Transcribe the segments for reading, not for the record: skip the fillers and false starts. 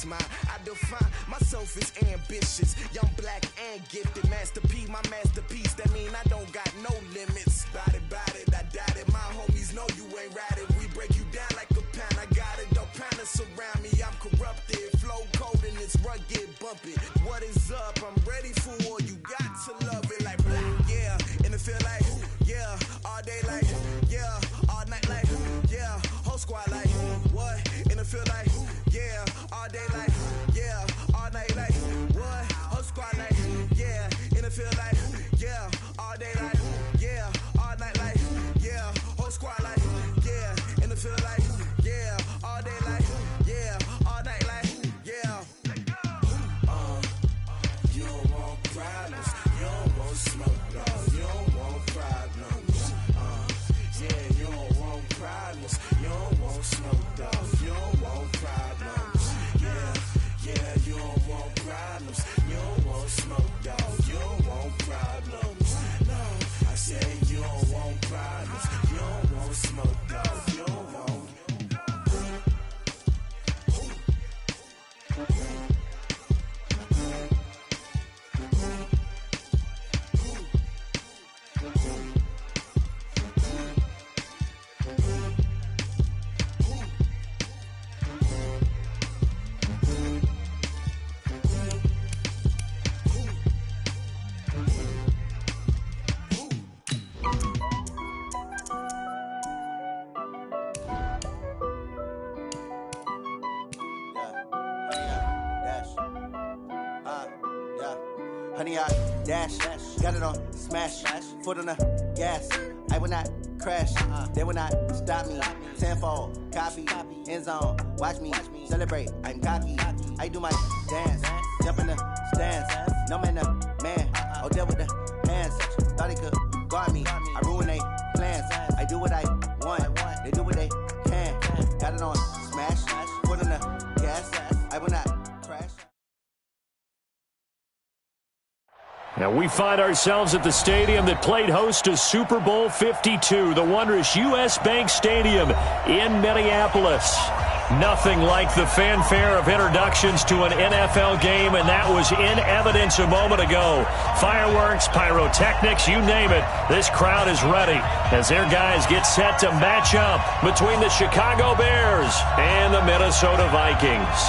is mine. I define myself as ambitious, young, black, and gifted. Master P, my masterpiece. That mean I don't got no limits. Bout it, I doubt it. My homies know you ain't ratted. We break you down like a pound. I got it, don't panic surround me. I'm corrupted, flow cold and it's rugged, bumpy. What is up? I'm ready for war. You got to love it like black, yeah. And it feel like, yeah. All day like, yeah. All night like, yeah. Whole squad like, what? And it feel like, yeah. All day like, yeah. All night like, what? Whole squad like, yeah. And it feel like, yeah. All day like, yeah. All night like, yeah. Whole squad like, yeah. And it feel like, yeah. All day like, yeah. All night like, yeah. You don't want problems. You don't want smoke, no. You don't want problems. Yeah, you don't want problems. You don't want smoke, dog. You don't want problems. Yeah, you don't want problems. You don't want smoke, dog. You don't want problems. No, I said you don't want problems. You don't want smoke, dog. You don't want. Honey, I dash, got it on smash, foot on the gas. I will not crash, they will not stop me. Tenfold, copy, end zone, watch me celebrate. I'm cocky, I do my dance, jump in the stands. No man, the man, oh, deal with the hands. Thought he could guard me, I ruin they plans. I do what I want, they do what they can. Got it on smash, foot on the gas. I will not crash. Now we find ourselves at the stadium that played host to Super Bowl 52, the wondrous U.S. Bank Stadium in Minneapolis. Nothing like the fanfare of introductions to an NFL game, and that was in evidence a moment ago. Fireworks, pyrotechnics, you name it. This crowd is ready as their guys get set to match up between the Chicago Bears and the Minnesota Vikings.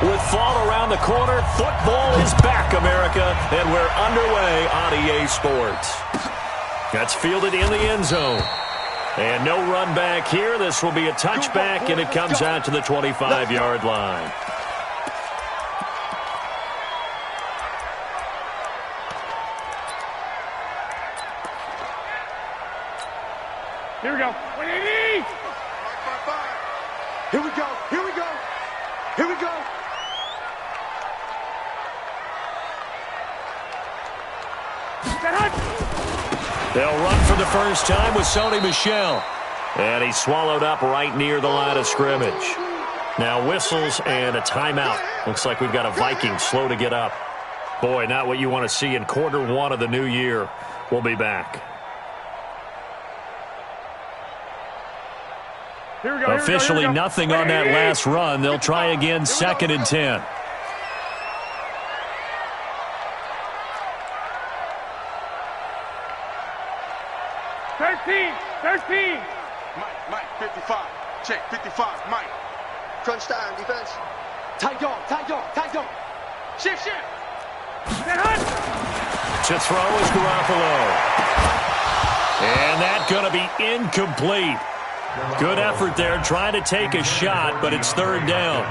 With fall around the corner, football is back, America, and we're underway on EA Sports. That's fielded in the end zone. And no run back here. This will be a touchback, and it comes out to the 25-yard line. Here we go. 180! Here we go. Here we go. Here we go. They'll run for the first time with Sony Michel. And he's swallowed up right near the line of scrimmage. Now whistles and a timeout. Looks like we've got a Viking slow to get up. Boy, not what you want to see in quarter one of the new year. We'll be back. Officially nothing on that last run. They'll try again, 2nd and 10. Mike, 55. Check, 55, Mike. Crunch time, defense. Tight go. Shift. To throw is Garoppolo. And that's going to be incomplete. Good effort there, trying to take a shot, but it's 3rd down.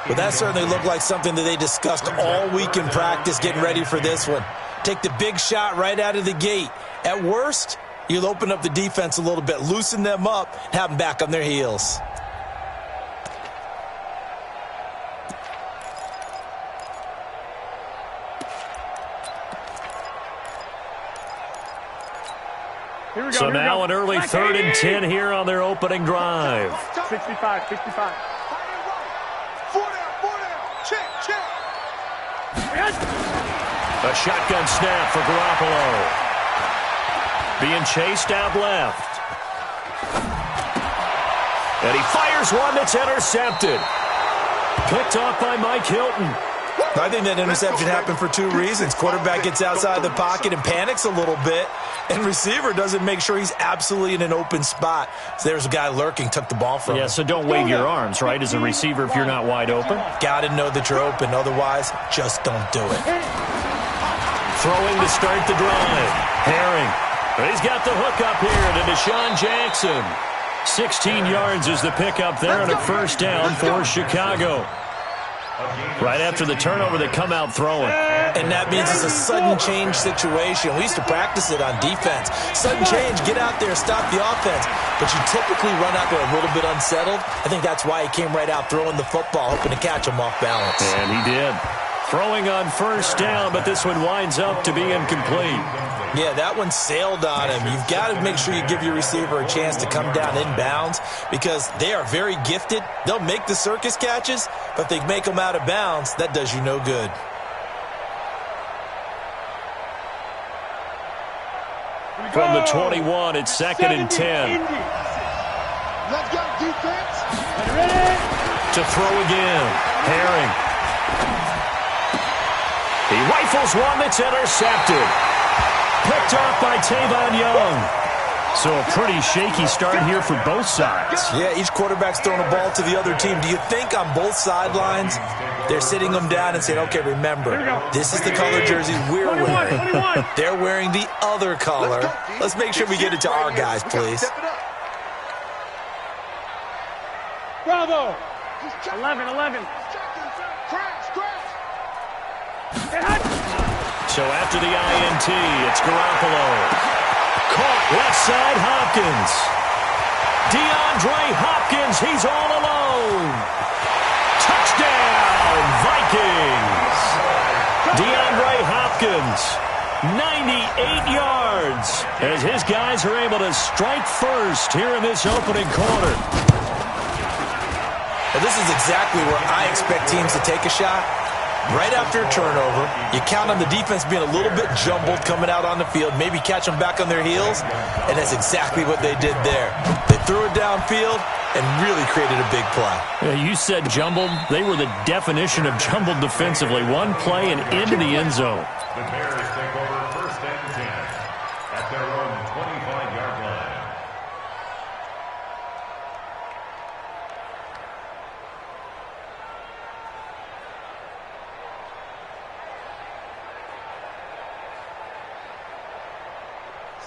Well, that certainly looked like something that they discussed all week in practice, getting ready for this one. Take the big shot right out of the gate. At worst, you'll open up the defense a little bit, loosen them up, and have them back on their heels. So now an early 3rd and 10 here on their opening drive. 65. 4 down. Check. A shotgun snap for Garoppolo. Being chased out left. And he fires one that's intercepted. Picked off by Mike Hilton. I think that interception happened for two reasons. Quarterback gets outside the pocket and panics a little bit, and receiver doesn't make sure he's absolutely in an open spot. So there's a guy lurking, took the ball from him. Yeah, so don't wave your arms, right, as a receiver if you're not wide open. Got to know that you're open. Otherwise, just don't do it. Throwing to start the drive. Herring. He's got the hook up here to Deshaun Jackson. 16 yards is the pickup there and a first down for Chicago. Right after the turnover, they come out throwing. And that means it's a sudden change situation. We used to practice it on defense. Sudden change, get out there, stop the offense. But you typically run out there a little bit unsettled. I think that's why he came right out throwing the football, hoping to catch him off balance. And he did. Throwing on first down, but this one winds up to be incomplete. Yeah, that one sailed on him. You've got to make sure you give your receiver a chance to come down inbounds because they are very gifted. They'll make the circus catches, but if they make them out of bounds, that does you no good. From the 21, it's 2nd and 10. Let's go, defense. To throw again. Herring. He rifles one that's intercepted. Picked off by Tavon Young. So a pretty shaky start here for both sides. Yeah, each quarterback's throwing a ball to the other team. Do you think on both sidelines they're sitting them down and saying, okay, remember, this is the color jersey we're wearing. They're wearing the other color. Let's make sure we get it to our guys, please. Bravo. 11. So after the INT, it's Garoppolo. Caught left side, Hopkins. DeAndre Hopkins, he's all alone. Touchdown, Vikings. DeAndre Hopkins, 98 yards, as his guys are able to strike first here in this opening quarter. Well, this is exactly where I expect teams to take a shot. Right after a turnover, you count on the defense being a little bit jumbled coming out on the field, maybe catch them back on their heels, and that's exactly what they did there. They threw it downfield and really created a big play. Yeah, you said jumbled. They were the definition of jumbled defensively. One play and into the end zone. The Bears take over 1st and 10 at their own 25-yard line.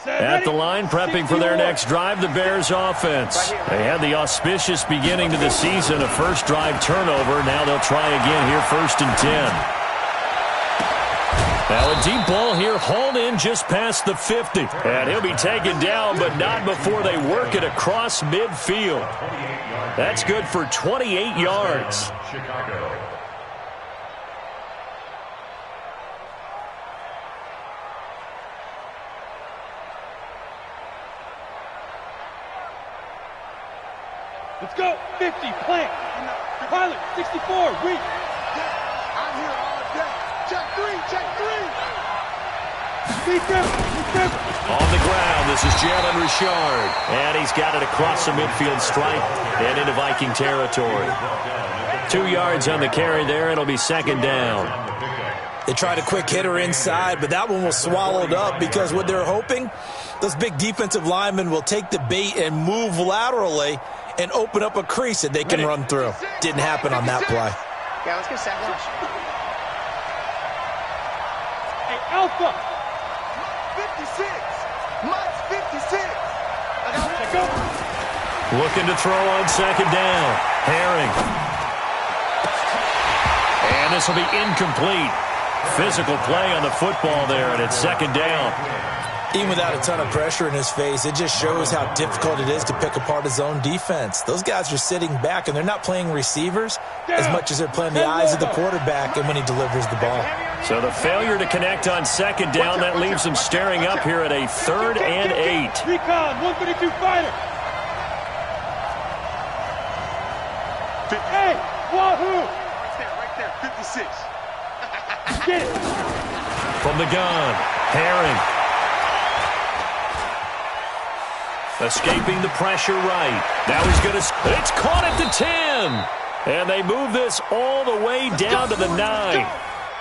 At the line, prepping for their next drive, the Bears offense. They had the auspicious beginning to the season, a first drive turnover. Now they'll try again here, 1st and 10. Now a deep ball here, hauled in just past the 50. And he'll be taken down, but not before they work it across midfield. That's good for 28 yards. Chicago. Let's go. 50, plant. Pilot, 64, weak. I'm here all day. Check three. Defense. On the ground, this is Jalen Richard. And he's got it across the midfield stripe and into Viking territory. 2 yards on the carry there. It'll be 2nd down. They tried a quick hitter inside, but that one was swallowed up because what they're hoping, those big defensive linemen will take the bait and move laterally and open up a crease that they can run through. Didn't happen on that play. Yeah, let's get a sack lunch. Hey, Alpha. 56. Mike's 56. Check go. Looking to throw on 2nd down. Herring. And this will be incomplete. Physical play on the football there, and it's 2nd down. Even without a ton of pressure in his face, it just shows how difficult it is to pick apart his own defense. Those guys are sitting back, and they're not playing receivers as much as they're playing the eyes of the quarterback and when he delivers the ball. So the failure to connect on 2nd down, that leaves them staring up here at a 3rd and 8. Recon, 132 fighter. Hey, wahoo! Right there, 56. Get it. From the gun, Herring. Escaping the pressure right. Now he's going to... It's caught at the 10. And they move this all the way down to the 9.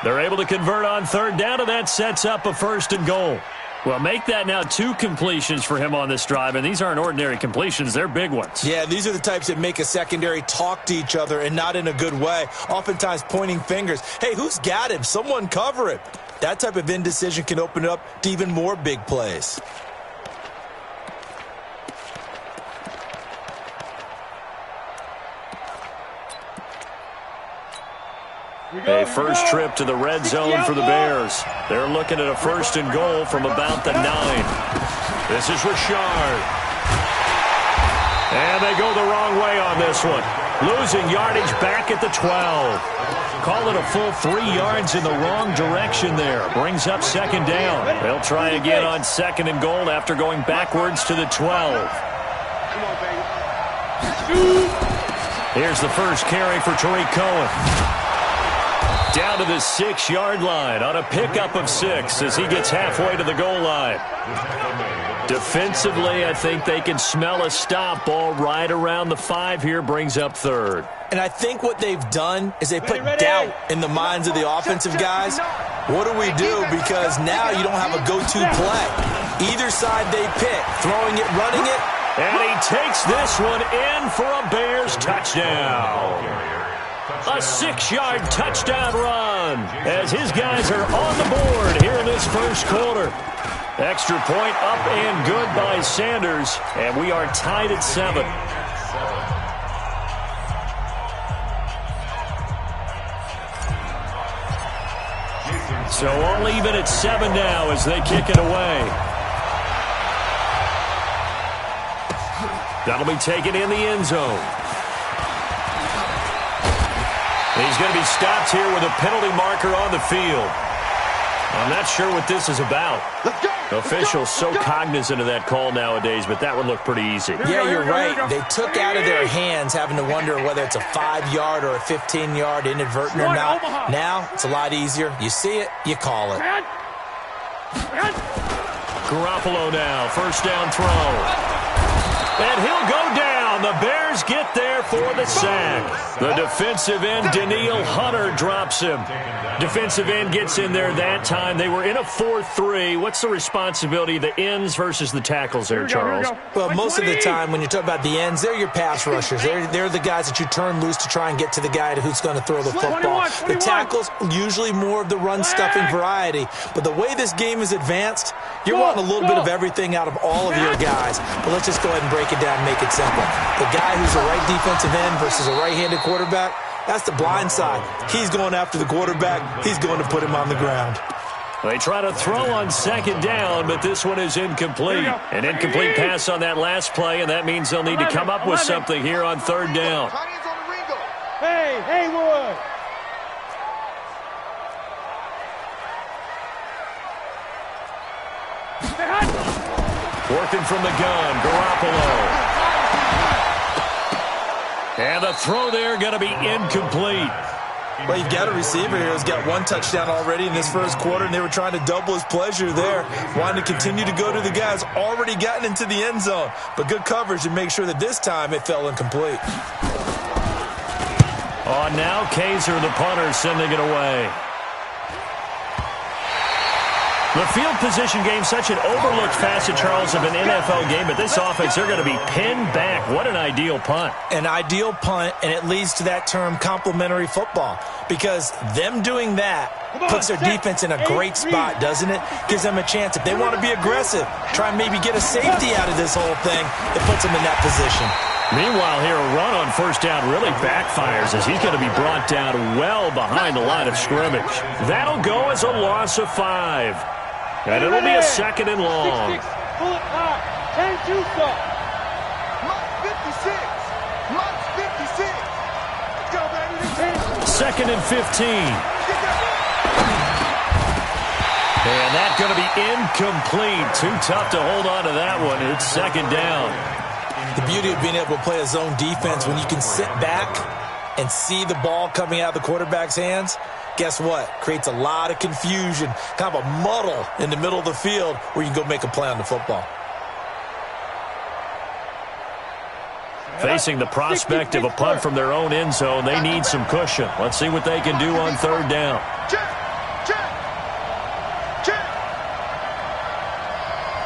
They're able to convert on third down, and that sets up a 1st and goal. Well, make that now 2 completions for him on this drive, and these aren't ordinary completions. They're big ones. Yeah, these are the types that make a secondary talk to each other and not in a good way, oftentimes pointing fingers. Hey, who's got him? Someone cover it. That type of indecision can open it up to even more big plays. A first trip to the red zone for the Bears. They're looking at a 1st and goal from about the 9. This is Richard. And they go the wrong way on this one. Losing yardage back at the 12. Call it a full 3 yards in the wrong direction there. Brings up 2nd down. They'll try again on 2nd and goal after going backwards to the 12. Come on, baby. Here's the first carry for Tariq Cohen. Down to the 6-yard line on a pickup of 6 as he gets halfway to the goal line. Defensively, I think they can smell a stop ball right around the 5 here, brings up 3rd. And I think what they've done is they put doubt in the minds of the offensive guys. What do we do? Because now you don't have a go-to play. Either side they pick, throwing it, running it. And he takes this one in for a Bears touchdown. A 6-yard touchdown run as his guys are on the board here in this first quarter. Extra point up and good by Sanders, and we are tied at 7. So all even at 7 now as they kick it away. That'll be taken in the end zone. He's going to be stopped here with a penalty marker on the field. I'm not sure what this is about. Officials so cognizant of that call nowadays, but that would look pretty easy. Yeah, you're right. They took out of their hands having to wonder whether it's a 5-yard or a 15-yard inadvertent or not. Now, it's a lot easier. You see it, you call it. Garoppolo now, first down throw. And he'll go down. The Bears get there for the sack. The defensive end, Danielle Hunter, drops him. Defensive end gets in there that time. They were in a 4-3. What's the responsibility of the ends versus the tackles there, Charles? Well, most of the time when you talk about the ends, they're your pass rushers. They're the guys that you turn loose to try and get to the guy who's going to throw the football. The tackles, usually more of the run-stuffing variety. But the way this game is advanced, you're wanting a little bit of everything out of all of your guys. But let's just go ahead and break it down and make it simple. The guy who's a right defensive end versus a right-handed quarterback, that's the blind side. He's going after the quarterback. He's going to put him on the ground. They try to throw on 2nd down, but this one is incomplete. An incomplete pass on that last play, and that means they'll need to come up with something here on 3rd down. Hey, Haywood! Working from the gun, Garoppolo. And the throw there going to be incomplete. Well, you've got a receiver here who's got 1 touchdown already in this first quarter, and they were trying to double his pleasure there, wanting to continue to go to the guys already gotten into the end zone. But good coverage to make sure that this time it fell incomplete. On now, Kaiser, the punter, sending it away. The field position game, such an overlooked facet, Charles, of an NFL game. But this offense, they're going to be pinned back. What an ideal punt. An ideal punt, and it leads to that term complementary football. Because them doing that puts their defense in a great spot, doesn't it? Gives them a chance. If they want to be aggressive, try and maybe get a safety out of this whole thing, it puts them in that position. Meanwhile, here, a run on first down really backfires as he's going to be brought down well behind the line of scrimmage. That'll go as a loss of 5. And it'll be a 2nd and long. 6-6. Pull it high. 10-2 stop. Mark 56. Let's go, baby. 2nd and 15. And that's going to be incomplete. Too tough to hold on to that one. It's 2nd down. The beauty of being able to play a zone defense when you can sit back and see the ball coming out of the quarterback's hands, guess what? Creates a lot of confusion, kind of a muddle in the middle of the field where you can go make a play on the football. Facing the prospect of a punt from their own end zone, they need some cushion. Let's see what they can do on third down.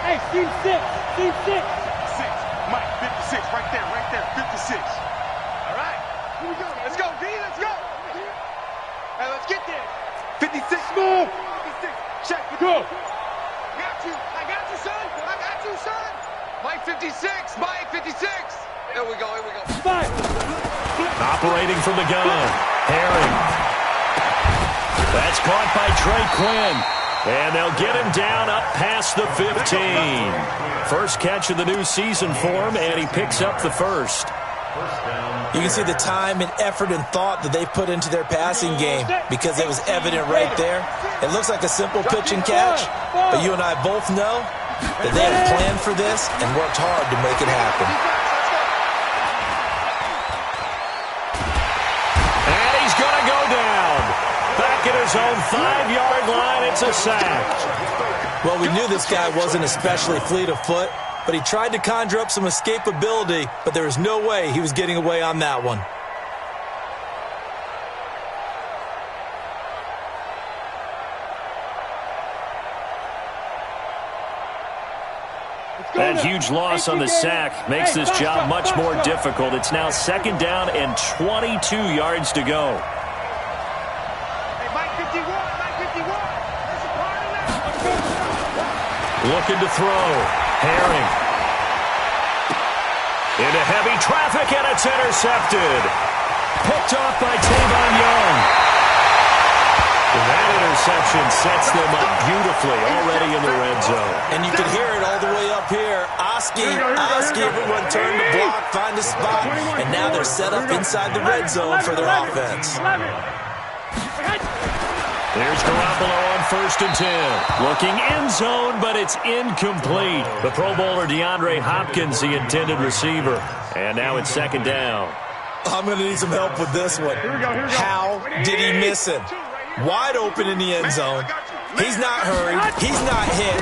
Hey, team 6, team 6. 6. Mike, 56, right there, 56. All right, here we go. Let's go, D, let's go. Hey, let's get there. 56, move. 56, check. Go. I got you, son. I got you, son. Mike 56, Mike 56. Here we go, here we go. 5. Operating from the gun, Herring. That's caught by Trey Quinn. And they'll get him down up past the 15. First catch of the new season for him, and he picks up the first. You can see the time and effort and thought that they put into their passing game because it was evident right there. It looks like a simple pitch and catch, but you and I both know that they had planned for this and worked hard to make it happen. And he's going to go down. Back at his own 5-yard line, it's a sack. Well, we knew this guy wasn't especially fleet of foot, but he tried to conjure up some escapability, but there was no way he was getting away on that one. That huge loss on the sack makes this job much more difficult. It's now second down and 22 yards to go. Looking to throw. Herring. Into heavy traffic, and it's intercepted. Picked off by Tavon Young. And that interception sets them up beautifully already in the red zone. And you can hear it all the way up here. Oski, everyone turned to block, find a spot, and now they're set up inside the red zone for their offense. There's Garoppolo on first and 10. Looking end zone, but it's incomplete. The Pro Bowler DeAndre Hopkins, the intended receiver. And now it's second down. I'm going to need some help with this one. How did he miss him? Wide open in the end zone. He's not hurried. He's not hit.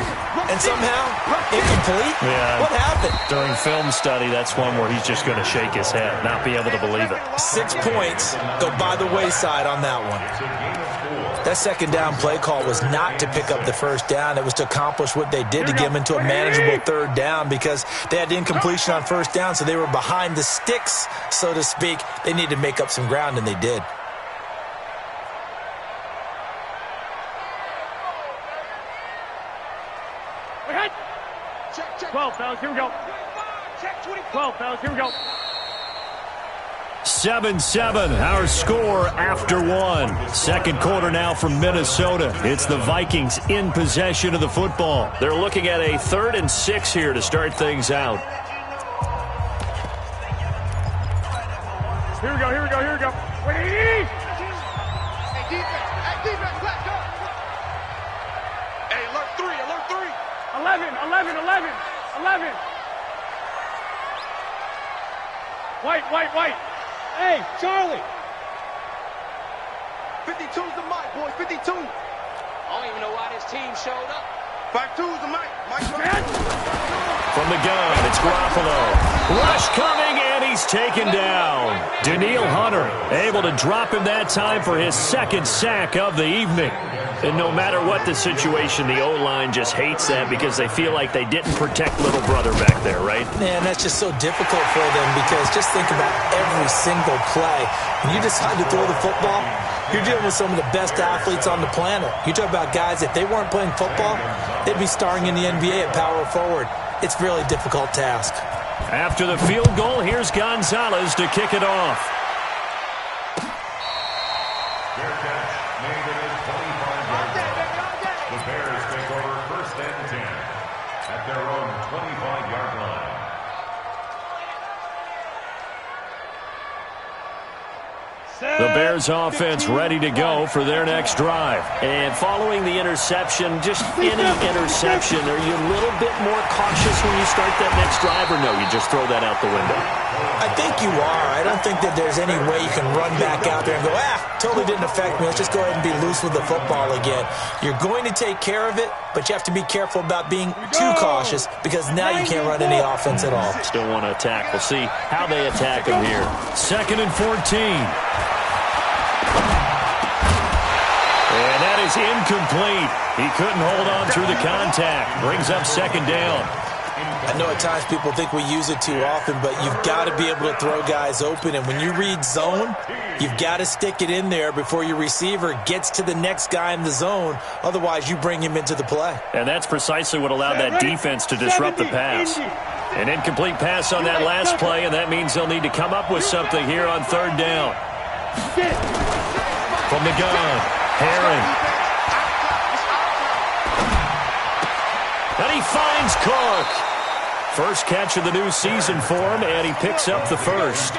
And somehow, incomplete? Yeah. What happened? During film study, that's one where he's just going to shake his head, not be able to believe it. 6 points go by the wayside on that one. That second down play call was not to pick up the first down. It was to accomplish what they did to get them into a manageable third down because they had incompletion on first down, so they were behind the sticks, so to speak. They needed to make up some ground, and they did. Check. 12, fellas, here we go. 12, fellas, here we go. 7-7, our score after one. Second quarter now from Minnesota. It's the Vikings in possession of the football. They're looking at a 3rd and 6 here to start things out. Here we go. Wait. Hey, defense, let's go. Hey, alert 3. 11. White. Hey, Charlie. 52's the mic, boys, 52. I don't even know why this team showed up. 52's the mic. From the gun, it's Garoppolo. Rush coming, and he's taken down. Danielle Hunter able to drop him that time for his second sack of the evening. And no matter what the situation, the O-line just hates that because they feel like they didn't protect little brother back there, right? Man, that's just so difficult for them because just think about every single play. When you decide to throw the football, you're dealing with some of the best athletes on the planet. You talk about guys, if they weren't playing football, they'd be starring in the NBA at power forward. It's a really difficult task. After the field goal, here's Gonzalez to kick it off. Fair catch made at his 25-yard line. The Bears take over 1st and 10 at their own 25-yard line. The Bears offense ready to go for their next drive. And following the interception, just any interception, are you a little bit more cautious when you start that next drive, or no, you just throw that out the window? I think you are. I don't think that there's any way you can run back out there and go, totally didn't affect me. Let's just go ahead and be loose with the football again. You're going to take care of it, but you have to be careful about being too cautious because now you can't run any offense at all. Still want to attack. We'll see how they attack him here. 2nd and 14. And that is incomplete. He couldn't hold on through the contact. Brings up 2nd down. I know at times people think we use it too often, but you've got to be able to throw guys open. And when you read zone, you've got to stick it in there before your receiver gets to the next guy in the zone. Otherwise, you bring him into the play. And that's precisely what allowed that defense to disrupt the pass. An incomplete pass on that last play, and that means they'll need to come up with something here on 3rd down. From the gun, Herring. And he finds Cook. First catch of the new season for him, and he picks up the first.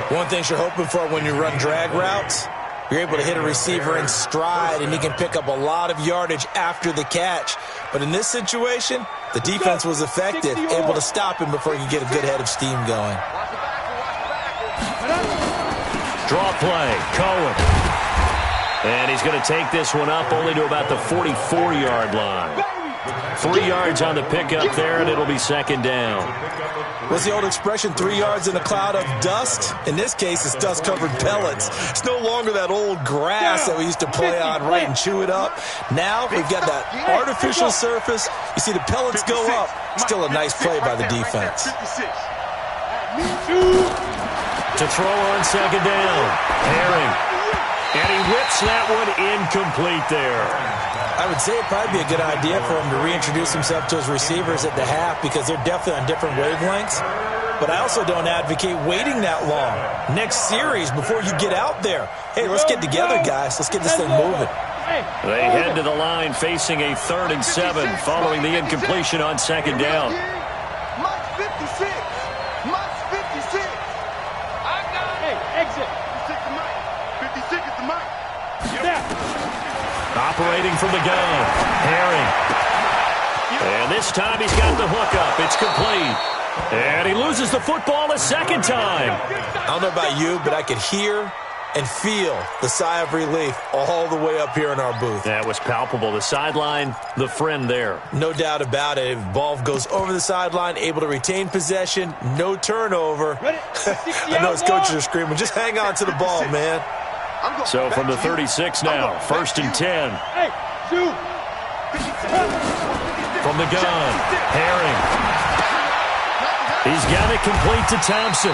One thing you're hoping for when you run drag routes, you're able to hit a receiver in stride, and he can pick up a lot of yardage after the catch. But in this situation, the defense was effective, able to stop him before he could get a good head of steam going. Draw play, Cohen. And he's going to take this one up only to about the 44-yard line. 3 yards on the pickup there, and it'll be 2nd down. What's the old expression, 3 yards in a cloud of dust? In this case, it's dust-covered pellets. It's no longer that old grass that we used to play on, right, and chew it up. Now we've got that artificial surface. You see the pellets go up. Still a nice play by the defense. To throw on 2nd down, Herring. And he whips that one incomplete there. I would say it'd probably be a good idea for him to reintroduce himself to his receivers at the half because they're definitely on different wavelengths. But I also don't advocate waiting that long. Next series, before you get out there, hey, let's get together, guys. Let's get this thing moving. They head to the line facing a 3rd and 7 following the incompletion on 2nd down. Mike 56. Mike 56. I got it. Hey, exit. 56 is Mike. 56 is the Mike. Operating from the gun, Herring. And this time he's got the hookup. It's complete. And he loses the football a 2nd time. I don't know about you, but I could hear and feel the sigh of relief all the way up here in our booth. That was palpable. The sideline, the friend there. No doubt about it. Ball goes over the sideline, able to retain possession, no turnover. I know his coaches are screaming, just hang on to the ball, man. So from the 36 now, 1st and 10. From the gun, Herring. He's got it complete to Thompson.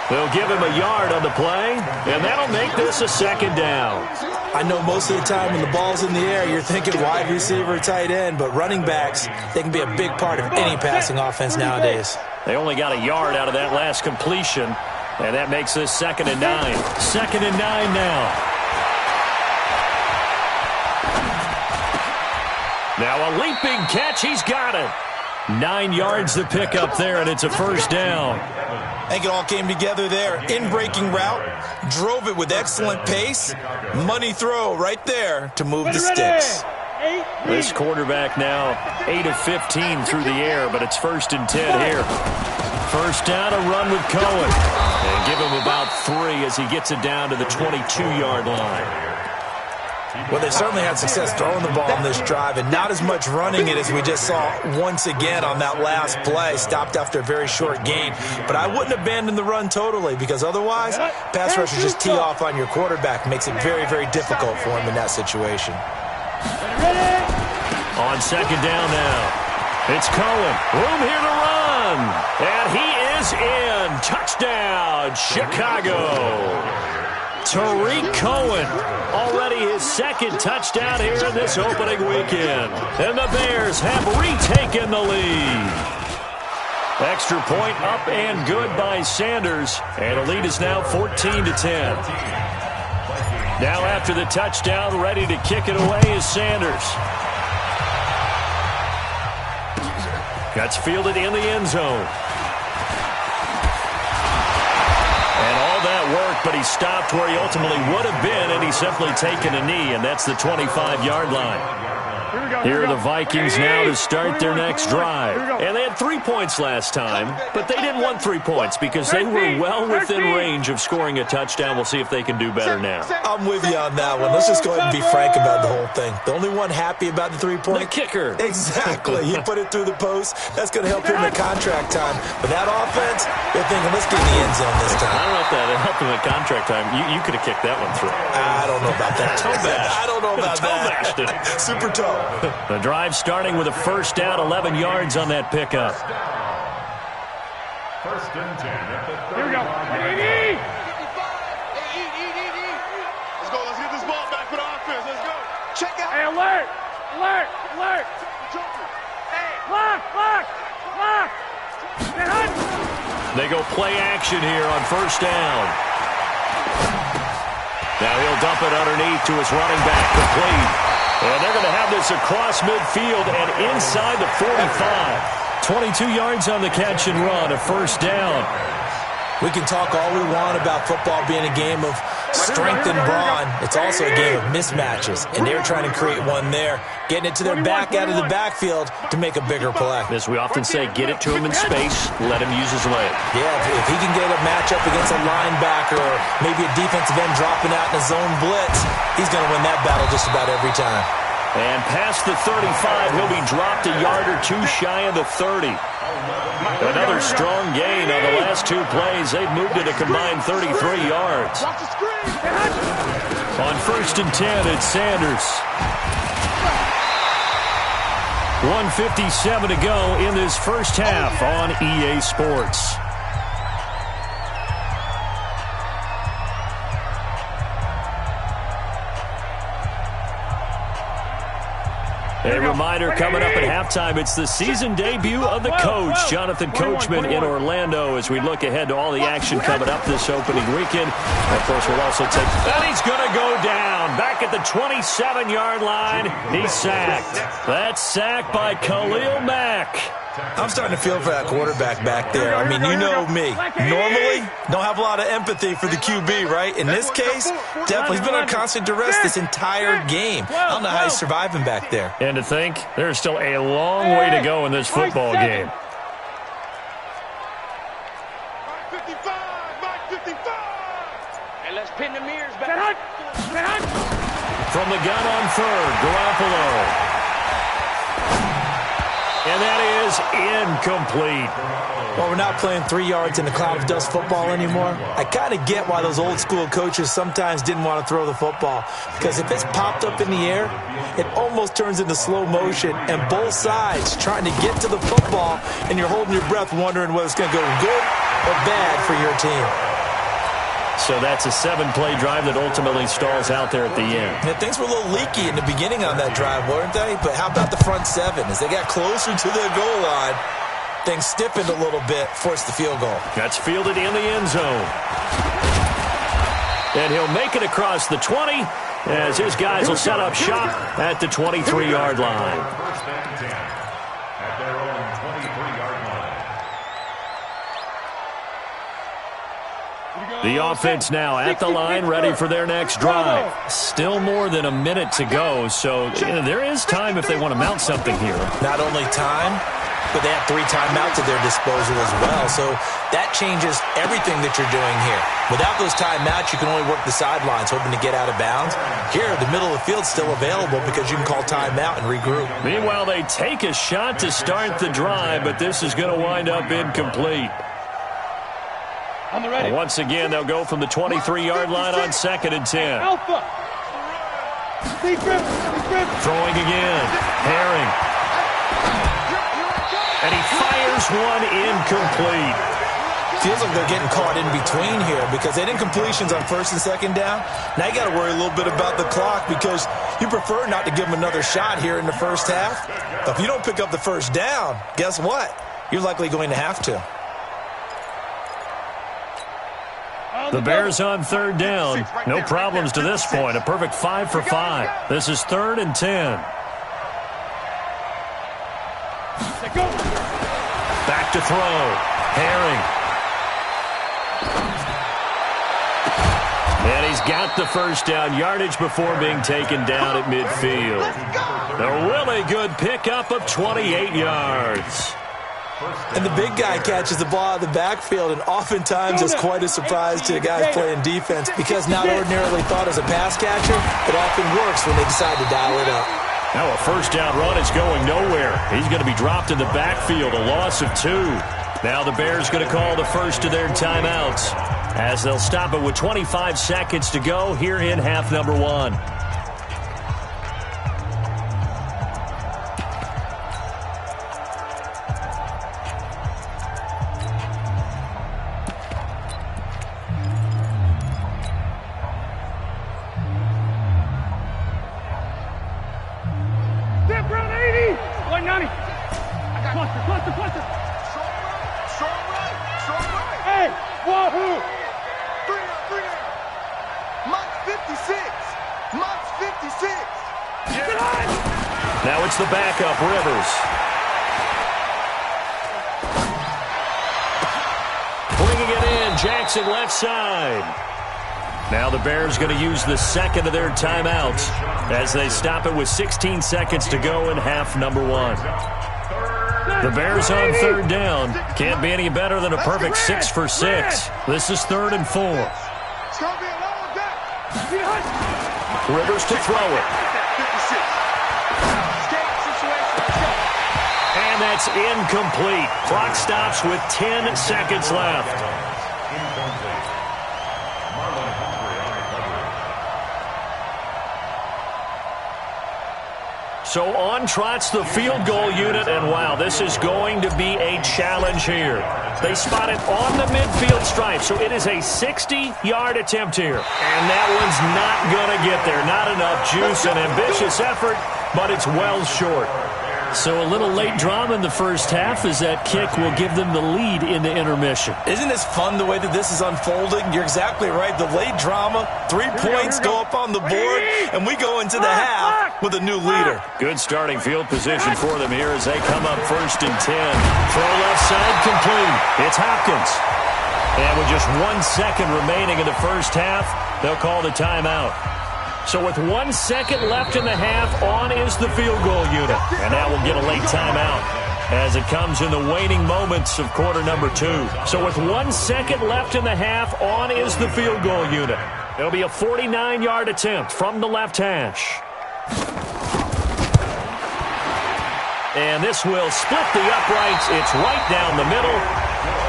They'll give him a yard on the play, and that'll make this a 2nd down. I know most of the time when the ball's in the air, you're thinking wide receiver, tight end, but running backs, they can be a big part of any passing offense nowadays. They only got a yard out of that last completion, and that makes this 2nd and 9. 2nd and 9 now. Now a leaping catch. He's got it. 9 yards to pick up there, and it's a 1st down. I think it all came together there. In-breaking route, drove it with excellent pace. Money throw right there to move the sticks. This quarterback now 8 of 15 through the air, but it's 1st and 10 here. 1st down, a run with Cohen. And give him about 3 as he gets it down to the 22-yard line. Well, they certainly had success throwing the ball on this drive and not as much running it as we just saw once again on that last play. Stopped after a very short gain. But I wouldn't abandon the run totally because otherwise, pass rushers just tee off on your quarterback. Makes it very, very difficult for him in that situation. On 2nd down now, it's Cohen. Room here to run. And he is in. Touchdown, Chicago. Tariq Cohen, already his 2nd touchdown here in this opening weekend. And the Bears have retaken the lead. Extra point up and good by Sanders. And the lead is now 14-10. Now after the touchdown, ready to kick it away is Sanders. That's fielded in the end zone. And all that work but he stopped where he ultimately would have been, and he's simply taken a knee, and that's the 25-yard line. Here are the Vikings now to start their next drive. And they had 3 points last time, but they didn't want 3 points because they were well within range of scoring a touchdown. We'll see if they can do better now. I'm with you on that one. Let's just go ahead and be frank about the whole thing. The only one happy about the 3-point? The kicker. Exactly. He put it through the post. That's going to help him in contract time. But that offense, they're thinking, let's get in the end zone this time. I don't know if that helped him at contract time. You could have kicked that one through. I don't know about that. Toe bash. I don't know about toe bashed it. Super toe. The drive starting with a first down, 11 yards on that pickup. First and 10 at the 35. Here we go. Let's go. Let's get this ball back for the offense. Let's go. Check out. Hey, alert! Alert! Alert! Hey, lock! Lock! Lock! Get hot! They go play action here on first down. Now he'll dump it underneath to his running back, complete. And they're going to have this across midfield and inside the 45. 22 yards on the catch and run, a first down. We can talk all we want about football being a game of strength and brawn. It's also a game of mismatches, and they're trying to create one there, getting it to their back out of the backfield to make a bigger play. As we often say, get it to him in space, let him use his leg. Yeah, if he can get a matchup against a linebacker or maybe a defensive end dropping out in a zone blitz, he's going to win that battle just about every time. And past the 35, he'll be dropped a yard or two shy of the 30. Another strong gain on the last 2 plays. They've moved it a combined 33 yards. On first and 10, it's Sanders. 1:57 to go in this first half on EA Sports. A reminder coming up at halftime, it's the season debut of the coach, Jonathan Coachman, in Orlando, as we look ahead to all the action coming up this opening weekend. Of course, we'll also take... And he's going to go down. Back at the 27-yard line, he's sacked. That's sacked by Khalil Mack. I'm starting to feel for that quarterback back there. I mean, you know me. Normally, don't have a lot of empathy for the QB, right? In this case, definitely he's been on constant duress this entire game. I don't know how he's surviving back there. And to think, there's still a long way to go in this football game. Mike 55. And let's pin the mirrors back. From the gun on third, Garoppolo. And that is incomplete. Well, we're not playing 3 yards in a cloud of dust football anymore. I kind of get why those old school coaches sometimes didn't want to throw the football. Because if it's popped up in the air, it almost turns into slow motion. And both sides trying to get to the football, and you're holding your breath wondering whether it's going to go good or bad for your team. So that's a 7-play drive that ultimately stalls out there at the end. Yeah, things were a little leaky in the beginning on that drive, weren't they? But how about the front 7? As they got closer to the goal line, things stiffened a little bit, forced the field goal. That's fielded in the end zone. And he'll make it across the 20 as his guys will set up shop at the 23-yard line. First and 10 at their own 23-yard line. The offense now at the line, ready for their next drive. Still more than a minute to go, so there is time if they want to mount something here. Not only time, but they have 3 timeouts at their disposal as well, so that changes everything that you're doing here. Without those timeouts, you can only work the sidelines, hoping to get out of bounds. Here, the middle of the field's still available because you can call timeout and regroup. Meanwhile, they take a shot to start the drive, but this is going to wind up incomplete. Once again, they'll go from the 23-yard line on second and 10. Throwing again. Herring. And he fires one incomplete. Feels like they're getting caught in between here because they didn't completions on first and second down. Now you got to worry a little bit about the clock because you prefer not to give them another shot here in the first half. But if you don't pick up the first down, guess what? You're likely going to have to. The Bears on third down. No problems to this point. A perfect 5 for 5. This is 3rd and 10. Back to throw. Herring. And he's got the first down, yardage before being taken down at midfield. A really good pickup of 28 yards. And the big guy catches the ball out of the backfield, and oftentimes it's quite a surprise to the guys playing defense because not ordinarily thought as a pass catcher, it often works when they decide to dial it up. Now a first down run is going nowhere. He's going to be dropped in the backfield, a loss of 2. Now the Bears going to call the first of their timeouts as they'll stop it with 25 seconds to go here in half number 1. Now it's the backup, Rivers. Bringing it in, Jackson left side. Now the Bears going to use the second of their timeouts as they stop it with 16 seconds to go in half number 1. The Bears on third down. Can't be any better than a perfect 6 for 6. This is 3rd and 4. Rivers to throw it. And that's incomplete. Clock stops with 10 seconds left. So on trots the field goal unit, and wow, this is going to be a challenge here. They spot it on the midfield stripe, so it is a 60-yard attempt here. And that one's not going to get there. Not enough juice, an ambitious effort, but it's well short. So a little late drama in the first half as that kick will give them the lead in the intermission. Isn't this fun the way that this is unfolding? You're exactly right. The late drama, 3 points go up on the board, and we go into the half with a new leader. Good starting field position for them here as they come up 1st and 10. Throw left side complete. It's Hopkins. And with just 1 second remaining in the first half, they'll call the timeout. So with 1 second left in the half, on is the field goal unit. And now we'll get a late timeout as it comes in the waning moments of quarter number 2. So with 1 second left in the half, on is the field goal unit. It'll be a 49-yard attempt from the left hash. And this will split the uprights. It's right down the middle.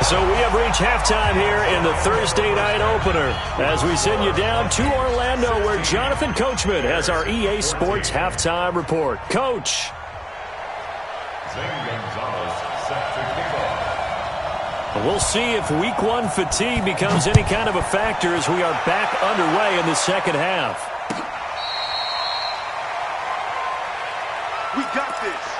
So we have reached halftime here in the Thursday night opener as we send you down to Orlando where Jonathan Coachman has our EA Sports halftime report. Coach. We'll see if week 1 fatigue becomes any kind of a factor as we are back underway in the second half. We got this.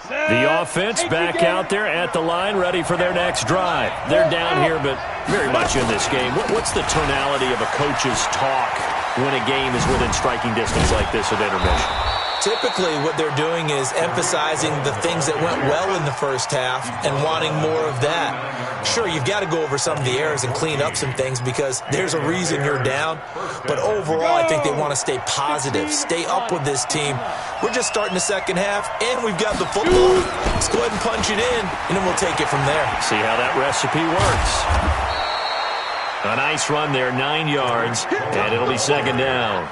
The offense back out there at the line, ready for their next drive. They're down here, but very much in this game. What's the tonality of a coach's talk when a game is within striking distance like this at intermission? Typically, what they're doing is emphasizing the things that went well in the first half and wanting more of that. Sure, you've got to go over some of the errors and clean up some things because there's a reason you're down. But overall, I think they want to stay positive, stay up with this team. We're just starting the second half, and we've got the football. Let's go ahead and punch it in, and then we'll take it from there. See how that recipe works. A nice run there, 9 yards, and it'll be second down.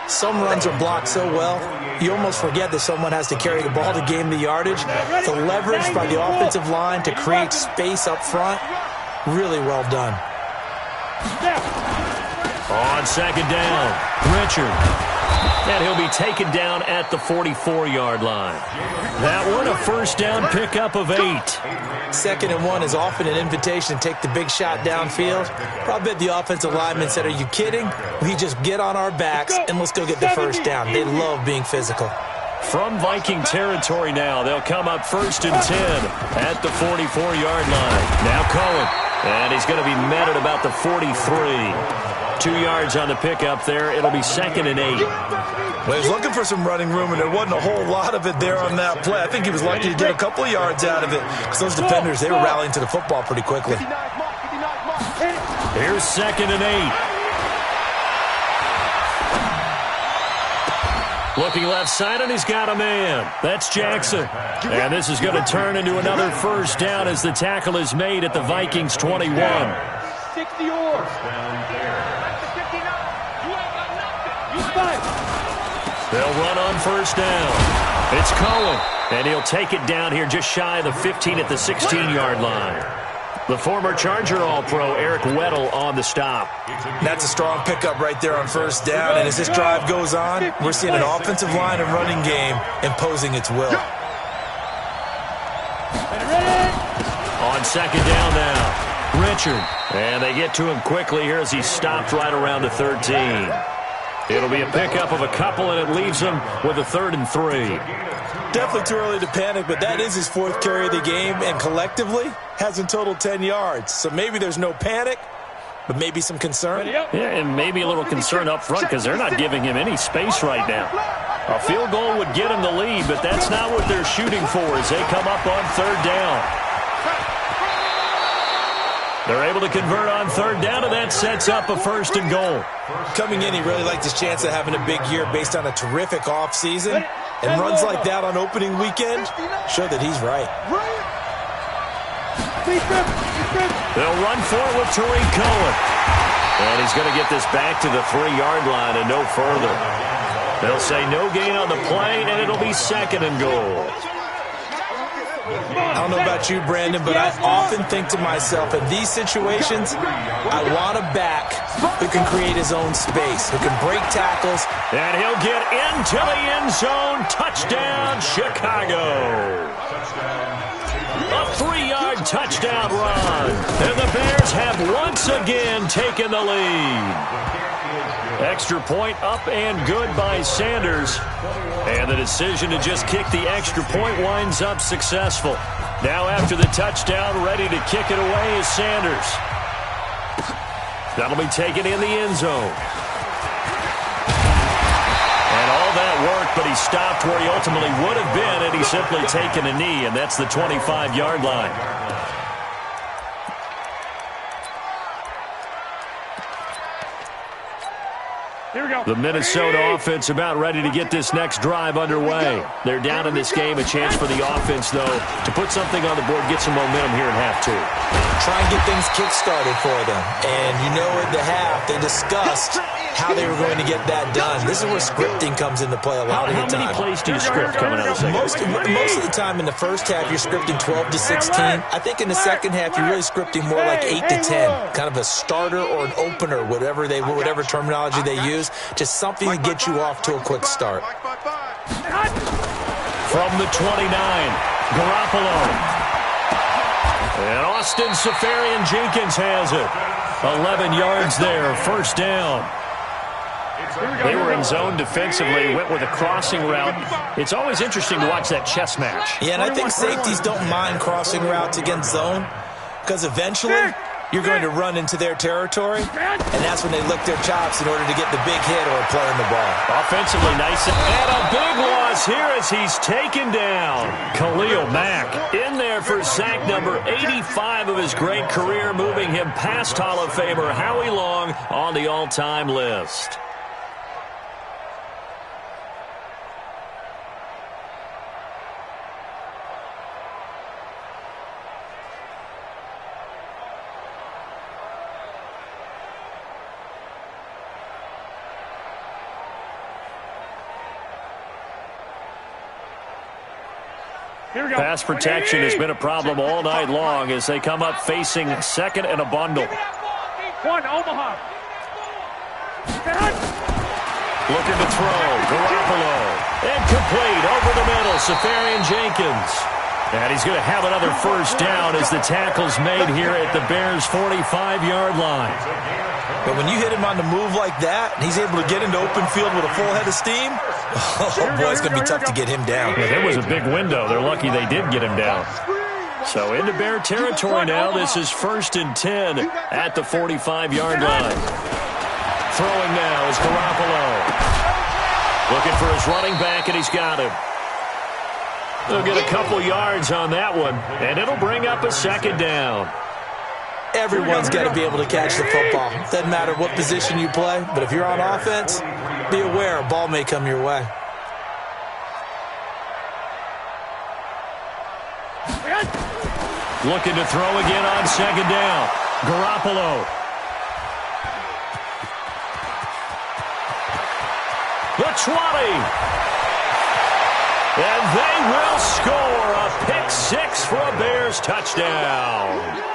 Some runs are blocked so well, you almost forget that someone has to carry the ball to gain the yardage. The leverage by the offensive line to create space up front, really well done. On second down, Richard. And he'll be taken down at the 44-yard line. That one, a first down pickup of 8. 2nd and 1 is often an invitation to take the big shot downfield. I bet the offensive lineman said, are you kidding? We just get on our backs and let's go get the first down. They love being physical. From Viking territory now, they'll come up 1st and 10 at the 44-yard line. Now Cohen, and he's going to be met at about the 43. 2 yards on the pickup there. It'll be 2nd and 8. Well, he was looking for some running room, and there wasn't a whole lot of it there on that play. I think he was lucky to get a couple of yards out of it because those defenders, they were rallying to the football pretty quickly. Here's 2nd and 8. Looking left side, and he's got a man. That's Jackson. And this is going to turn into another first down as the tackle is made at the Vikings 21. 60 yards. They'll run on first down. It's Cohen, and he'll take it down here just shy of the 15 at the 16-yard line. The former Charger All-Pro, Eric Weddle, on the stop. That's a strong pickup right there on first down, and as this drive goes on, we're seeing an offensive line and running game imposing its will. On 2nd down now, Richard. And they get to him quickly here as he's stopped right around the 13. It'll be a pickup of a couple, and it leaves him with a 3rd and 3. Definitely too early to panic, but that is his 4th carry of the game, and collectively has in total 10 yards. So maybe there's no panic, but maybe some concern. Yeah, and maybe a little concern up front because they're not giving him any space right now. A field goal would get him the lead, but that's not what they're shooting for as they come up on 3rd down. They're able to convert on 3rd down, and that sets up a 1st and goal. Coming in, he really liked his chance of having a big year based on a terrific offseason. And runs like that on opening weekend show that he's right. They'll run for it with Tariq Cohen. And he's going to get this back to the 3-yard line and no further. They'll say no gain on the play, and it'll be 2nd and goal. I don't know about you, Brandon, but I often think to myself, in these situations, I want a back who can create his own space, who can break tackles. And he'll get into the end zone. Touchdown, Chicago. A 3-yard touchdown run. And the Bears have once again taken the lead. Extra point up and good by Sanders. And the decision to just kick the extra point winds up successful. Now after the touchdown, ready to kick it away is Sanders. That'll be taken in the end zone. And all that work, but he stopped where he ultimately would have been, and he's simply taken a knee, and that's the 25-yard line. The Minnesota offense about ready to get this next drive underway. They're down in this game. A chance for the offense, though, to put something on the board, get some momentum here in half 2. Try and get things kick-started for them. And you know at the half, they discussed how they were going to get that done. This is where scripting comes into play a lot of the time. How many plays do you script coming out of the second? Most of the time in the first half, you're scripting 12 to 16. I think in the second half, you're really scripting more like 8 to 10. Kind of a starter or an opener, whatever terminology they use. Just something to get you off to a quick start. From the 29, Garoppolo. And Austin Seferian-Jenkins has it. 11 yards there, first down. They were in zone defensively, went with a crossing route. It's always interesting to watch that chess match. Yeah, and I think safeties don't mind crossing routes against zone because eventually you're going to run into their territory, and that's when they lick their chops in order to get the big hit or play in the ball. Offensively nice, and a big loss here as he's taken down. Khalil Mack in there for sack number 85 of his great career, moving him past Hall of Famer Howie Long on the all-time list. Pass protection has been a problem all night long as they come up facing 2nd and a bundle. One, Omaha. Looking to throw. Garoppolo. Incomplete. Over the middle. Seferian-Jenkins. And he's going to have another first down as the tackle's made here at the Bears' 45-yard line. But when you hit him on the move like that, and he's able to get into open field with a full head of steam, oh boy, it's going to be tough to get him down. Yeah, there was a big window. They're lucky they did get him down. So into Bear territory now. This is 1st and 10 at the 45-yard line. Throwing now is Garoppolo. Looking for his running back, and he's got him. They'll get a couple yards on that one, and it'll bring up a second down. Everyone's got to be able to catch the football. Doesn't matter what position you play, but if you're on offense, be aware a ball may come your way. Looking to throw again on second down. Garoppolo. The 20. And they will score a pick six for a Bears touchdown.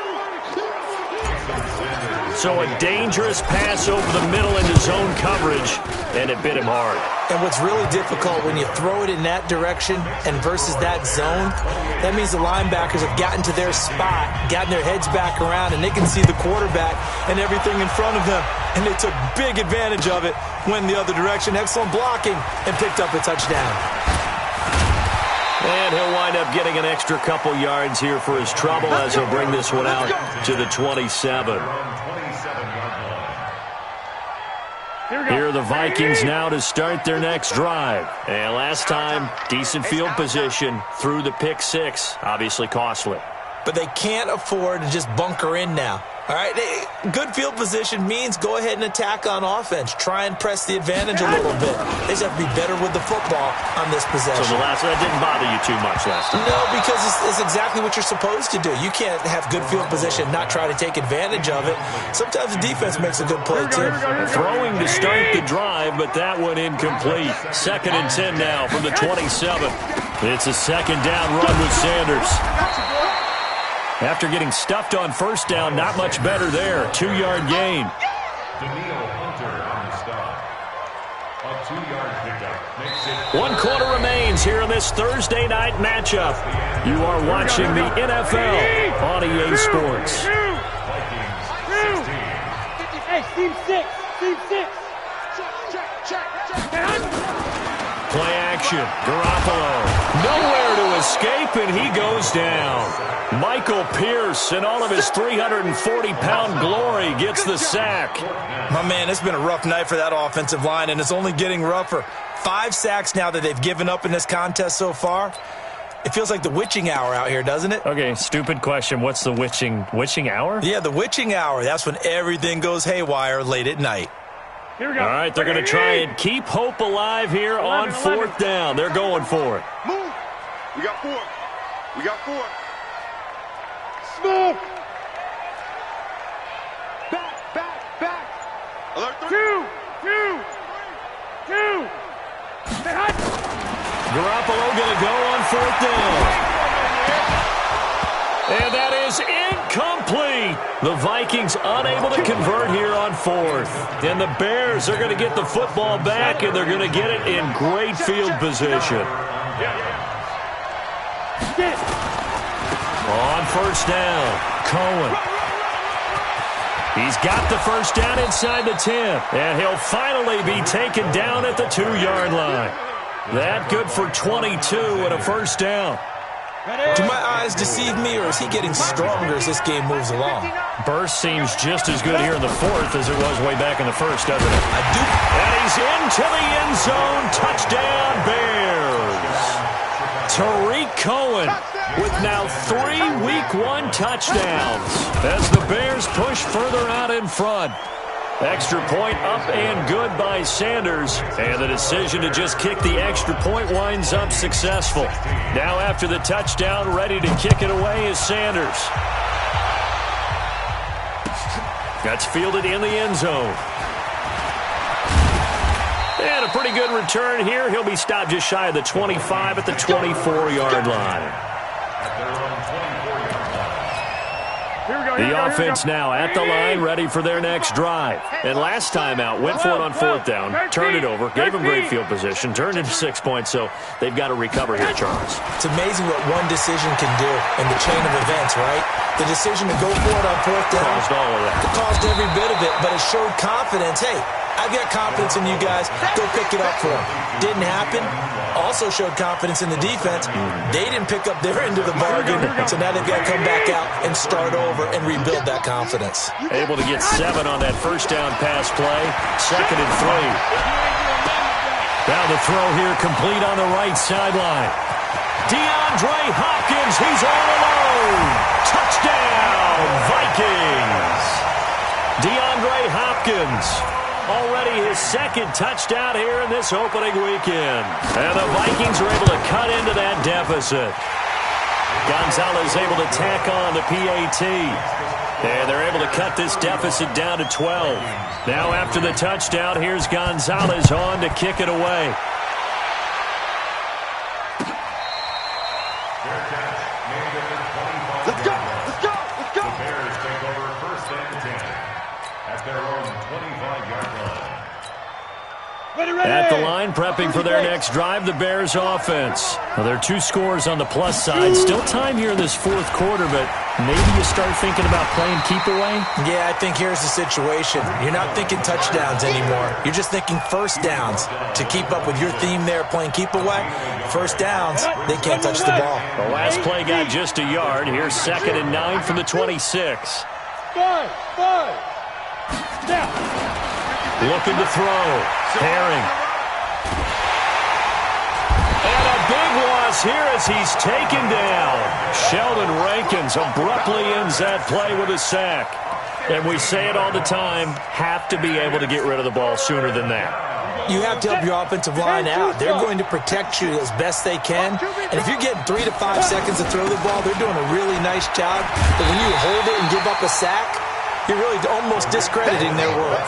So a dangerous pass over the middle into zone coverage, and it bit him hard. And what's really difficult when you throw it in that direction and versus that zone, that means the linebackers have gotten to their spot, gotten their heads back around, and they can see the quarterback and everything in front of them. And they took big advantage of it, went the other direction, excellent blocking, and picked up a touchdown. And he'll wind up getting an extra couple yards here for his trouble as he'll bring this one out to the 27. Here are the Vikings now to start their next drive. And last time, decent field position through the pick six. Obviously costly. But they can't afford to just bunker in now. All right, good field position means go ahead and attack on offense. Try and press the advantage a little bit. They just have to be better with the football on this possession. So that didn't bother you too much last time? No, because it's exactly what you're supposed to do. You can't have good field position, not try to take advantage of it. Sometimes the defense makes a good play, too. Throwing to start the drive, but that one incomplete. 2nd and 10 now from the 27. It's a second down run with Sanders. After getting stuffed on first down, not much better there. 2-yard gain. Daniil Hunter on the stop. A 2-yard pickup makes it 1 quarter remains here in this Thursday night matchup. You are watching the NFL on EA Sports. Vikings 16. Hey, team 6. Team 6. Play action. Garoppolo. Nowhere to escape, and he goes down. Michael Pierce, in all of his 340-pound glory, gets the sack. My man, it's been a rough night for that offensive line, and it's only getting rougher. 5 sacks now that they've given up in this contest so far. It feels like the witching hour out here, doesn't it? Okay, stupid question. What's the witching hour? Yeah, the witching hour. That's when everything goes haywire late at night. Here we go. All right, they're going to try and keep hope alive here on 4th down. They're going for it. Move. We got 4. We got 4. Smoke. Back. Alert 3. 2. Garoppolo going to go on 4th down. And that is incomplete. The Vikings unable to convert here on 4th. And the Bears are going to get the football back, and they're going to get it in great field position. On 1st down, Cohen. He's got the 1st down inside the 10. And he'll finally be taken down at the 2-yard line. That good for 22 and a 1st down. Do my eyes deceive me, or is he getting stronger as this game moves along? Burst seems just as good here in the 4th as it was way back in the 1st, doesn't it? I do. And he's into the end zone. Touchdown, Bears. Tariq Cohen with now 3 Week 1 touchdowns as the Bears push further out in front. Extra point up and good by Sanders. And the decision to just kick the extra point winds up successful. Now after the touchdown, ready to kick it away is Sanders. That's fielded in the end zone. And a pretty good return here. He'll be stopped just shy of the 25 at the 24-yard line. The offense now at the line, ready for their next drive. And last time out, went for it on 4th down, turned it over, gave them great field position, turned into 6 points, so they've got to recover here, Charles. It's amazing what one decision can do in the chain of events, right? The decision to go for it on 4th down Caused all of that. caused every bit of it, but it showed confidence. Hey, I've got confidence in you guys. Go pick it up for them. Didn't happen. Also showed confidence in the defense. They didn't pick up their end of the bargain, so now they've got to come back out and start over and rebuild that confidence. Able to get 7 on that first down pass play. 2nd and 3. Now the throw here complete on the right sideline. DeAndre Hopkins, he's all alone. Touchdown, Vikings. DeAndre Hopkins, already his 2nd touchdown here in this opening weekend. And the Vikings are able to cut into that deficit. Gonzalez able to tack on the PAT. And they're able to cut this deficit down to 12. Now after the touchdown, here's Gonzalez on to kick it away. Let's go! Let's go! Let's go! The Bears take over 1st and 10 at their own 25-yard line. At the line, prepping for their next drive, the Bears offense. Well, there are 2 scores on the plus side. Still time here in this 4th quarter, but maybe you start thinking about playing keep away? Yeah, I think here's the situation. You're not thinking touchdowns anymore. You're just thinking first downs. To keep up with your theme there, playing keep away, first downs, they can't touch the ball. The last play got just a yard. Here's 2nd and 9 from the 26. 5. Now. Looking to throw. Herring. And a big loss here as he's taken down. Sheldon Rankins abruptly ends that play with a sack. And we say it all the time, have to be able to get rid of the ball sooner than that. You have to help your offensive line out. They're going to protect you as best they can. And if you're getting 3 to 5 seconds to throw the ball, they're doing a really nice job. But when you hold it and give up a sack, you're really almost discrediting their work.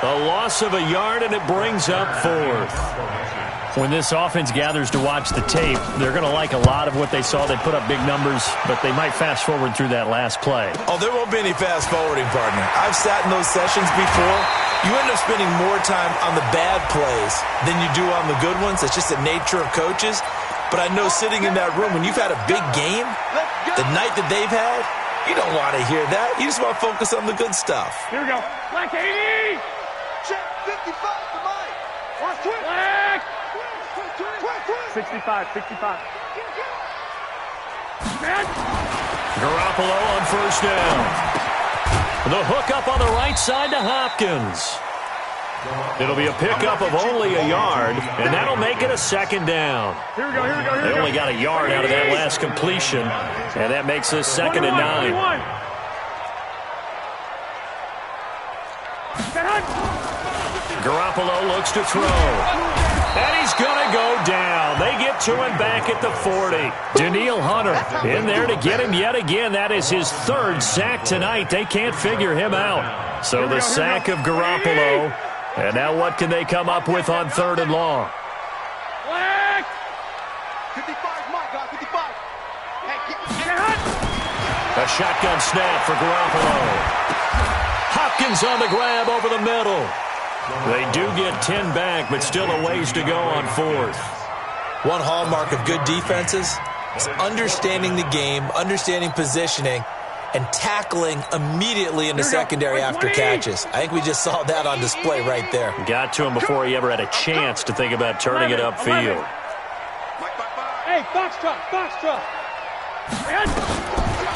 A loss of a yard, and it brings up 4th. When this offense gathers to watch the tape, they're going to like a lot of what they saw. They put up big numbers, but they might fast forward through that last play. Oh, there won't be any fast forwarding, partner. I've sat in those sessions before. You end up spending more time on the bad plays than you do on the good ones. It's just the nature of coaches. But I know sitting in that room, when you've had a big game, the night that they've had, you don't want to hear that. You just want to focus on the good stuff. Here we go. Black 80. Check 55 for Mike. Black. 65. Garoppolo on first down. The hook up on the right side to Hopkins. It'll be a pickup of only a yard, and that'll make it a 2nd down. Here we go. They only got a yard out of that last completion, and that makes this 2nd and 9. 21. Garoppolo looks to throw. And he's going to go down. They get to him back at the 40. Daniil Hunter in there to get him yet again. That is his 3rd sack tonight. They can't figure him out. So the sack of Garoppolo. And now what can they come up with on 3rd and long? 55, Mike, 55. A shotgun snap for Garoppolo. Hopkins on the grab over the middle. They do get 10 back, but still a ways to go on 4th. One hallmark of good defenses is understanding the game, understanding positioning, and tackling immediately in the secondary after catches. I think we just saw that on display right there. Got to him before he ever had a chance to think about turning it upfield. Hey, box truck.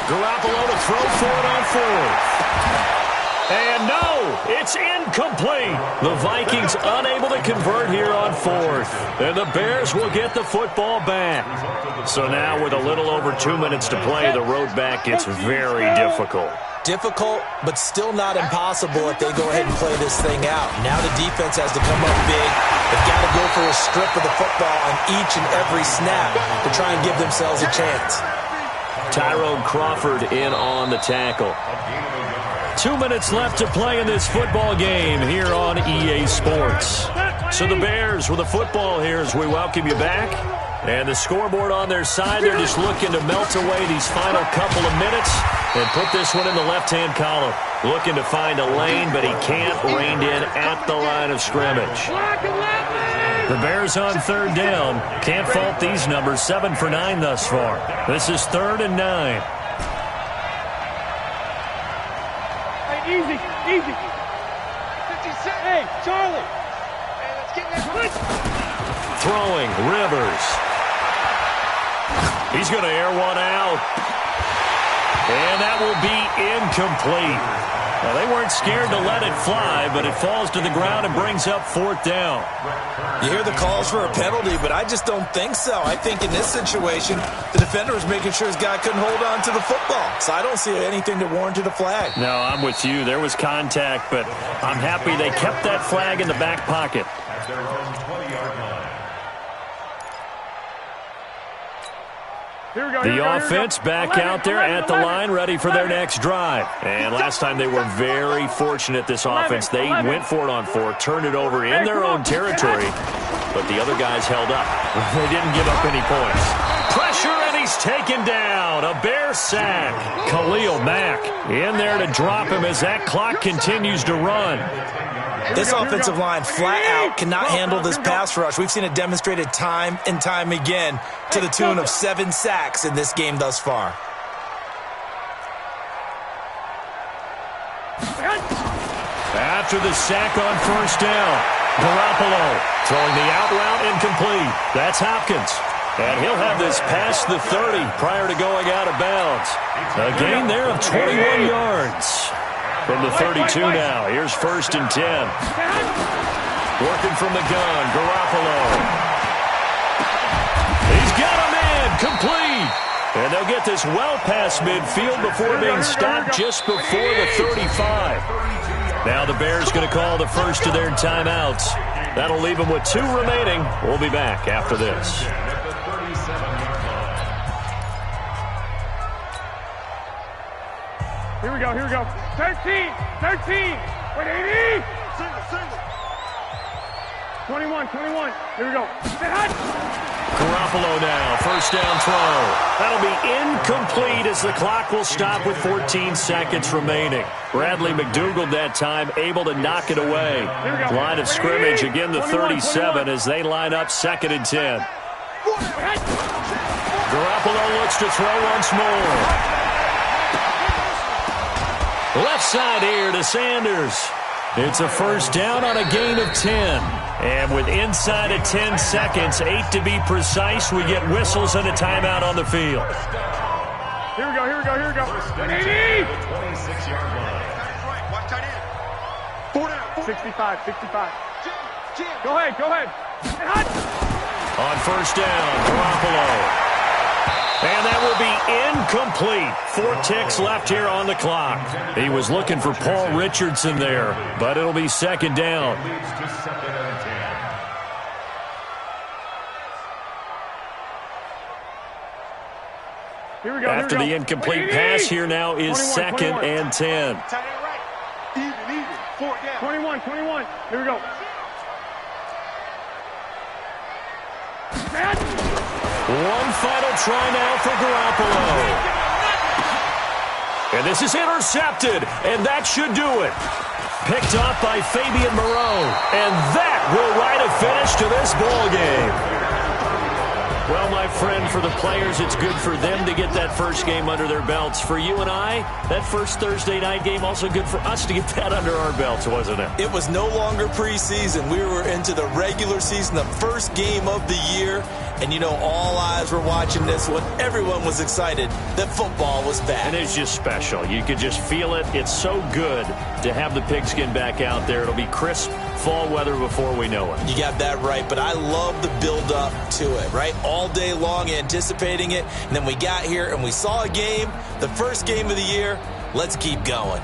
Garoppolo to throw for it on 4th. And no, it's incomplete. The Vikings unable to convert here on 4th. And the Bears will get the football back. So now with a little over 2 minutes to play, the road back gets very difficult. Difficult, but still not impossible if they go ahead and play this thing out. Now the defense has to come up big. They've got to go for a strip of the football on each and every snap to try and give themselves a chance. Tyrone Crawford in on the tackle. 2 minutes left to play in this football game here on EA Sports. So the Bears with the football here as we welcome you back. And the scoreboard on their side, they're just looking to melt away these final couple of minutes and put this one in the left-hand column. Looking to find a lane, but he can't. Reined in at the line of scrimmage. The Bears on 3rd down. Can't fault these numbers. 7 for 9 thus far. This is 3rd and 9. Easy. 56. Hey, Charlie. Hey, let's get this. Throwing, Rivers. He's going to air one out. And that will be incomplete. Well, they weren't scared to let it fly, but it falls to the ground and brings up 4th down. You hear the calls for a penalty, but I just don't think so. I think in this situation, the defender was making sure his guy couldn't hold on to the football. So I don't see anything that warranted a flag. No, I'm with you. There was contact, but I'm happy they kept that flag in the back pocket. At their own 20-yard line. Here we go. The offense back out there at the line, ready for their next drive. And last time they were very fortunate, this offense. They went for it on 4, turned it over in their own territory, but the other guys held up. They didn't give up any points. Pressure, and he's taken down. A Bear sack. Khalil Mack in there to drop him as that clock continues to run. This offensive line flat out cannot handle this pass rush. We've seen it demonstrated time and time again to the tune of 7 sacks in this game thus far. After the sack on 1st down, Garoppolo throwing the out route incomplete. That's Hopkins. And he'll have this past the 30 prior to going out of bounds. A gain there of 21 yards. From the 32 now, here's 1st and 10. Working from the gun, Garoppolo. He's got a man, complete. And they'll get this well past midfield before being stopped just before the 35. Now the Bears going to call the first of their timeouts. That'll leave them with 2 remaining. We'll be back after this. Here we go. 13. Wait, 80. Single. 21. Here we go. Garoppolo now, 1st down throw. That'll be incomplete as the clock will stop with 14 seconds remaining. Bradley McDougald that time able to knock it away. Line of scrimmage, again the 37 as they line up 2nd and 10. Garoppolo looks to throw once more. Left side here to Sanders. It's a 1st down on a gain of 10. And with inside of 10 seconds, 8 to be precise, we get whistles and a timeout on the field. Here we go. 180. 26-yard line. Watch tight end. 4 down. 65. Go ahead. On 1st down, Garoppolo. And that will be incomplete. 4 ticks left here on the clock. He was looking for Paul Richardson there, but it'll be 2nd down. Here we go. After the incomplete pass, here now is 2nd and 10. Tight end right. Even. 4 down. 21. Here we go. One final try now for Garoppolo. And this is intercepted, and that should do it. Picked off by Fabian Moreau, and that will write a finish to this ball game. Well, my friend, for the players, it's good for them to get that first game under their belts. For you and I, that first Thursday night game, also good for us to get that under our belts, wasn't it? It was no longer preseason. We were into the regular season, the first game of the year. And, you know, all eyes were watching this one. Everyone was excited that football was back. And it's just special. You could just feel it. It's so good to have the pigskin back out there. It'll be crisp fall weather before we know it. You got that right, but I love the build-up to it, right? All day long anticipating it, and then we got here and we saw a game, the first game of the year. Let's keep going.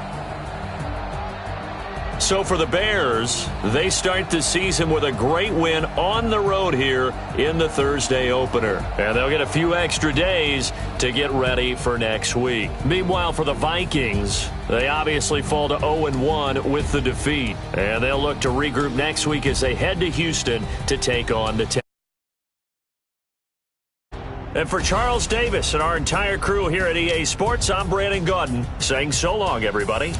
So for the Bears, they start the season with a great win on the road here in the Thursday opener. And they'll get a few extra days to get ready for next week. Meanwhile, for the Vikings, they obviously fall to 0-1 with the defeat. And they'll look to regroup next week as they head to Houston to take on the Texans. And for Charles Davis and our entire crew here at EA Sports, I'm Brandon Gaudin saying so long, everybody.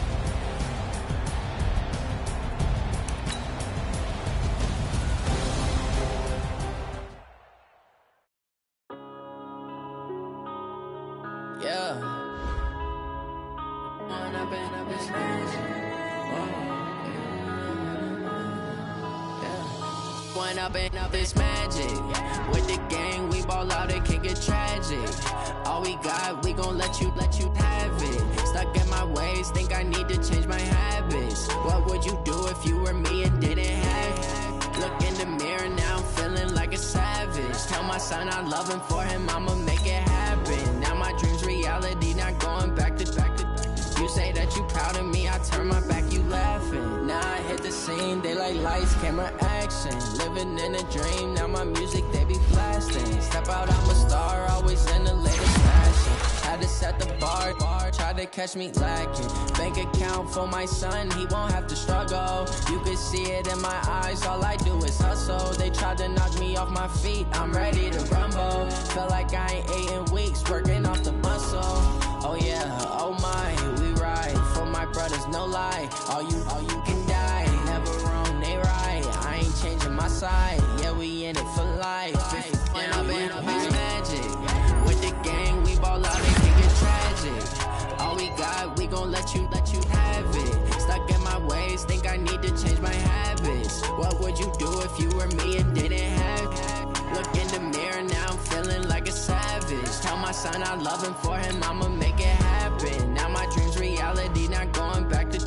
Point up and up this magic. With the gang, we ball out, it can get tragic. All we got, we gon' let you have it. Stuck in my ways, think I need to change my habits. What would you do if you were me and didn't have it? Look in the mirror, now I'm feeling like a savage. Tell my son I love him, for him I'ma make it happen. Now my dream's reality, not going back to. You say that you proud of me, I turn my back, you laughing. Now I hit the scene, they like lights, camera, action. Living in a dream, now my music, they be blasting. Step out, I'm a star, always in the latest fashion. Had to set the bar, try to catch me lacking. Bank account for my son, he won't have to struggle. You can see it in my eyes, all I do is hustle. They tried to knock me off my feet, I'm ready to rumble. Felt like I ain't ate in weeks, working off the muscle. Oh yeah, oh my, we ride for my brothers, no lie. All you can die, never wrong, they right. I ain't changing my side, yeah, we in it for life. When I've been up is magic. With the gang, we ball out, it can get tragic. All we got, we gon' let you have it. Stuck in my ways, think I need to change my habits. What would you do if you were me and didn't have it? Look in the mirror, now I'm feeling like a savage. Tell my son I love him, for him I'ma make it happen. Now my dream's reality, not going back to.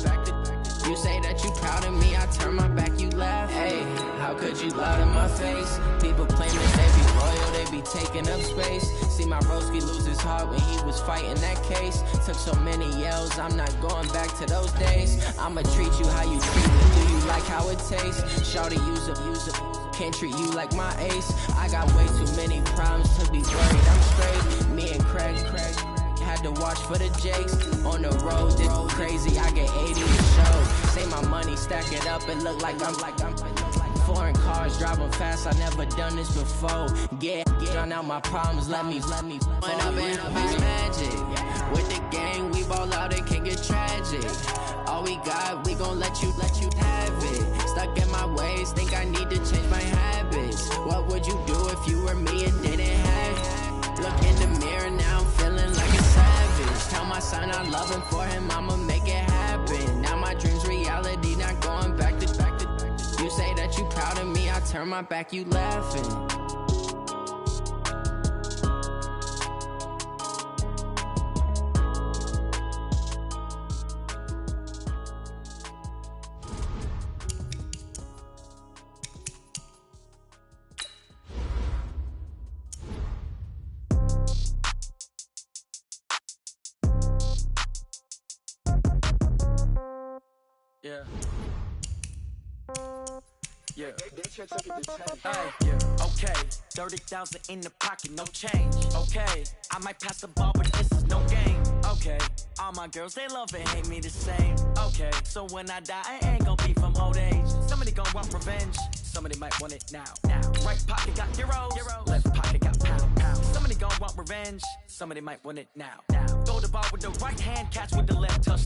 You say that you proud of me, I turn my back, you laugh. Hey, how could you lie to my face? People claim that they be loyal, they be taking up space. See my broski lose his heart when he was fighting that case. Took so many yells, I'm not going back to those days. I'ma treat you how you treat me, do you like how it tastes? Shawty, use up, can't treat you like my ace. I got way too many problems to be worried, I'm straight. Me and Craig had to watch for the Jakes. On the road, this crazy, I get 80 to show. Say my money, stack it up, it look like I'm foreign cars, driving fast, I never done this before. Get drown out my problems, let me When I've been up is magic. With the gang, we ball out, it can get tragic. All we got, we gon' let you have it. Stuck in my ways, think I need to change my habits. What would you do if you were me and didn't have it? Look in the mirror, now I'm feeling like a savage. Tell my son I love him, for him I'ma make it happen. Now my dream's reality, not going back to. You say that you proud of me, I turn my back, you laughing. Yeah. Yeah. Yeah. Okay. 30,000 in the pocket, no change. Okay. I might pass the ball, but this is no game. Okay. All my girls, they love and hate me the same. Okay. So when I die, I ain't gon' be from old age. Somebody gon' want revenge. Somebody might want it now. Right pocket got euros. Left pocket got pound. Somebody gon' want revenge. Somebody might want it now. Throw the ball with the right hand, catch with the left, touch.